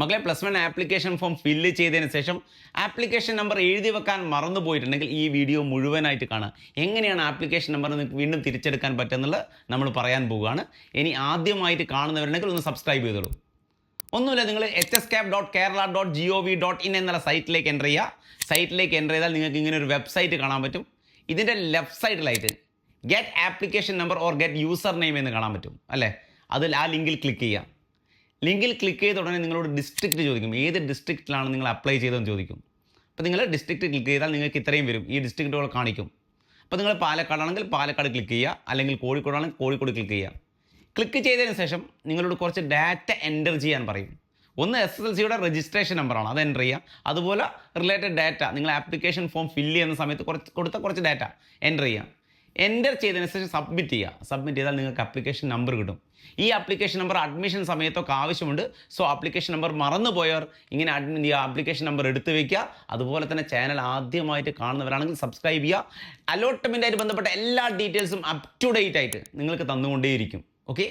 മക്കളെ +1 application form fill ചെയ്തതിന് ശേഷം ആപ്ലിക്കേഷൻ നമ്പർ എഴുതി വെക്കാൻ മറന്നു പോയിട്ടുണ്ടെങ്കിൽ ഈ വീഡിയോ മുഴുവനായിട്ട് കാണുക. എങ്ങനെയാണ് ആപ്ലിക്കേഷൻ നമ്പർ നിങ്ങൾക്ക് വീണ്ടും തിരിച്ചെടുക്കാൻ പറ്റുമെന്നുള്ളത് നമ്മൾ പറയാൻ പോവുകയാണ്. ഇനി ആദ്യമായിട്ട് കാണുന്നവരുണ്ടെങ്കിൽ ഒന്ന് സബ്സ്ക്രൈബ് ചെയ്തോളൂ. ഒന്നുമില്ല, നിങ്ങൾ hscap.kerala.gov.in എന്നുള്ള സൈറ്റിലേക്ക് എൻ്റർ ചെയ്യുക. സൈറ്റിലേക്ക് എൻ്റർ ചെയ്താൽ നിങ്ങൾക്ക് ഇങ്ങനെ ഒരു വെബ്സൈറ്റ് കാണാൻ പറ്റും. ഇതിൻ്റെ ലെഫ്റ്റ് സൈഡിലായിട്ട് get application number or get user name എന്ന് കാണാൻ പറ്റും അല്ലേ. അതിൽ ആ ലിങ്കിൽ ക്ലിക്ക് ചെയ്യുക. ലിങ്കിൽ ക്ലിക്ക് ചെയ്ത ഉടനെ നിങ്ങളോട് ഡിസ്ട്രിക്റ്റ് ചോദിക്കും, ഏത് ഡിസ്ട്രിക്റ്റിലാണ് നിങ്ങൾ അപ്ലൈ ചെയ്തതെന്ന് ചോദിക്കും. അപ്പോൾ നിങ്ങൾ ഡിസ്ട്രിക്റ്റ് ക്ലിക്ക് ചെയ്താൽ നിങ്ങൾക്ക് ഇത്രയും വരും, ഈ ഡിസ്ട്രിക്റ്റുകൾ കാണിക്കും. അപ്പോൾ നിങ്ങൾ പാലക്കാടാണെങ്കിൽ പാലക്കാട് ക്ലിക്ക് ചെയ്യുക, അല്ലെങ്കിൽ കോഴിക്കോടാണെങ്കിൽ കോഴിക്കോട് ക്ലിക്ക് ചെയ്യുക. ക്ലിക്ക് ചെയ്തതിന് ശേഷം നിങ്ങളോട് കുറച്ച് ഡാറ്റ എൻ്റർ ചെയ്യാൻ പറയും. ഒന്ന് SSLCയുടെ രജിസ്ട്രേഷൻ നമ്പറാണ്, അത് എൻ്റർ ചെയ്യുക. അതുപോലെ റിലേറ്റഡ് ഡാറ്റ നിങ്ങൾ ആപ്ലിക്കേഷൻ ഫോം ഫില്ല് ചെയ്യുന്ന സമയത്ത് കുറച്ച് ഡാറ്റ എൻ്റർ ചെയ്യുക. എൻ്റർ ചെയ്തതിന് ശേഷം സബ്മിറ്റ് ചെയ്യുക. സബ്മിറ്റ് ചെയ്താൽ നിങ്ങൾക്ക് ആപ്ലിക്കേഷൻ നമ്പർ കിട്ടും. ഈ ആപ്ലിക്കേഷൻ നമ്പർ അഡ്മിഷൻ സമയത്തൊക്കെ ആവശ്യമുണ്ട്. സോ ആപ്ലിക്കേഷൻ നമ്പർ മറന്നുപോയവർ ഇങ്ങനെ ഈ ആപ്ലിക്കേഷൻ നമ്പർ എടുത്തു വയ്ക്കുക. അതുപോലെ തന്നെ ചാനൽ ആദ്യമായിട്ട് കാണുന്നവരാണെങ്കിൽ സബ്സ്ക്രൈബ് ചെയ്യുക. അലോട്ട്മെൻറ്റായിട്ട് ബന്ധപ്പെട്ട എല്ലാ ഡീറ്റെയിൽസും അപ് ടു ഡേറ്റ് ആയിട്ട് നിങ്ങൾക്ക് തന്നുകൊണ്ടേയിരിക്കും. ഓക്കെ.